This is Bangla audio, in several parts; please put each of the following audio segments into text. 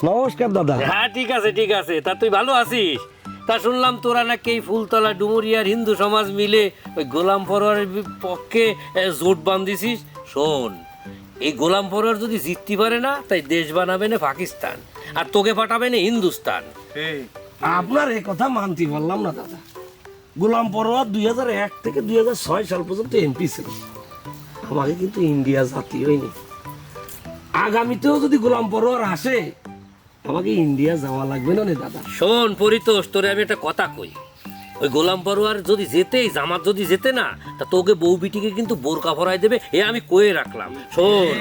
নমস্কার দাদা। হ্যাঁ ঠিক আছে ঠিক আছে। তা তুই ভালো আছিস? তা শুনলাম তোরা নাকি এই ফুলতলা ডুমুরিয়ার হিন্দু সমাজ মিলে ওই গোলাম পরোয়ারের পক্ষে জোট বাঁধিছিস। শোন, এই গোলাম পরোয়ার যদি জিততে পারে না, তাই দেশ বানাবে না পাকিস্তান, আর তোকে পাঠাবে না হিন্দুস্তান। আপনার এই কথা মানতে পারলাম না দাদা। গোলাম পরোয়ার 2001 থেকে 2006 সাল পর্যন্ত এমপি ছিল। আমাকে কিন্তু ইন্ডিয়া জাতি হয়নি। আগামীতেও যদি গোলাম পরোয়ার আসে, আমাকে ইন্ডিয়া যাওয়া লাগবে না রে দাদা। শোন পরিতোষ, তোরে আমি একটা কথা কই, ওই গোলাম পরোয়ার যদি যেতেই, জামাত যদি যেতে না, তা তোকে বউ বিটিকে কিন্তু বোরকা ভরাই দেবে, এ আমি কয়ে রাখলাম। শোন,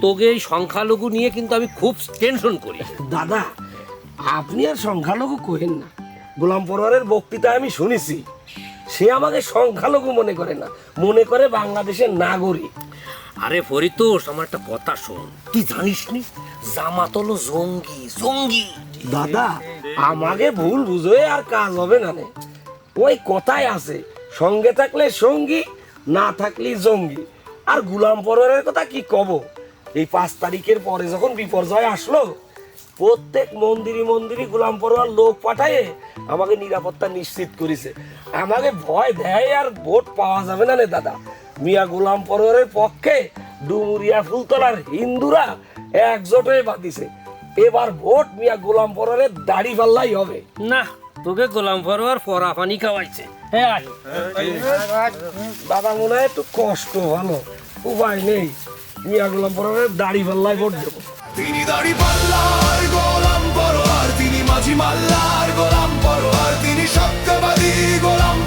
তোকে এই সংখ্যালঘু নিয়ে কিন্তু আমি খুব টেনশন করি। দাদা, আপনি আর সংখ্যালঘু কহেন না। গোলাম পরোয়ারের বক্তৃতা আমি শুনেছি। সে আমাকে সংখ্যালঘু মনে করে না, মনে করে বাংলাদেশের নাগরিক। আরে পরিতোষ, আমার একটা কথা শোন, তুই জানিস নি জামাত হলো জঙ্গি জঙ্গি। দাদা, আমাকে ভুল বুঝোয় আর কাজ হবে না নে। ওই কথাই আছে, সঙ্গে থাকলে সঙ্গী, না থাকলে জঙ্গি। আর গোলাম পরোয়ারের কথা কি কব, এই 5 তারিখের পরে যখন বিপর্যয় আসলো, প্রত্যেক মন্দিরে মন্দিরে গোলাম পরোয়ার লোক পাঠায়ে আমাকে নিরাপত্তা নিশ্চিত করেছে। আমাকে ভয় দেয় আর ভোট পাওয়া যাবে না রে দাদা। মিয়া গোলাম পরোয়ারের পক্ষে ডুমুরিয়া ফুলতলার হিন্দুরা একজোট হয়ে বাঁধিছে। এবার ভোট মিয়া গোলাম পরোয়ারের দাড়ি পাল্লাই হবে। না, তোকে গোলাম পরোয়ার পরা পানি খাওয়াইছে। হ্যাঁ আয়। দাদা মনে হয় একটু কষ্ট, ভালো উপায় নেই। মিয়া গোলাম পরোয়ারের দাড়ি পাল্লাই ভোট দেবো। তিনি দাড়ি পাল্লার গোলাম পরোয়ার, তিনি মাঝি মাল্লার গোলাম পরোয়ার, তিনি সত্যবাদী গোলাম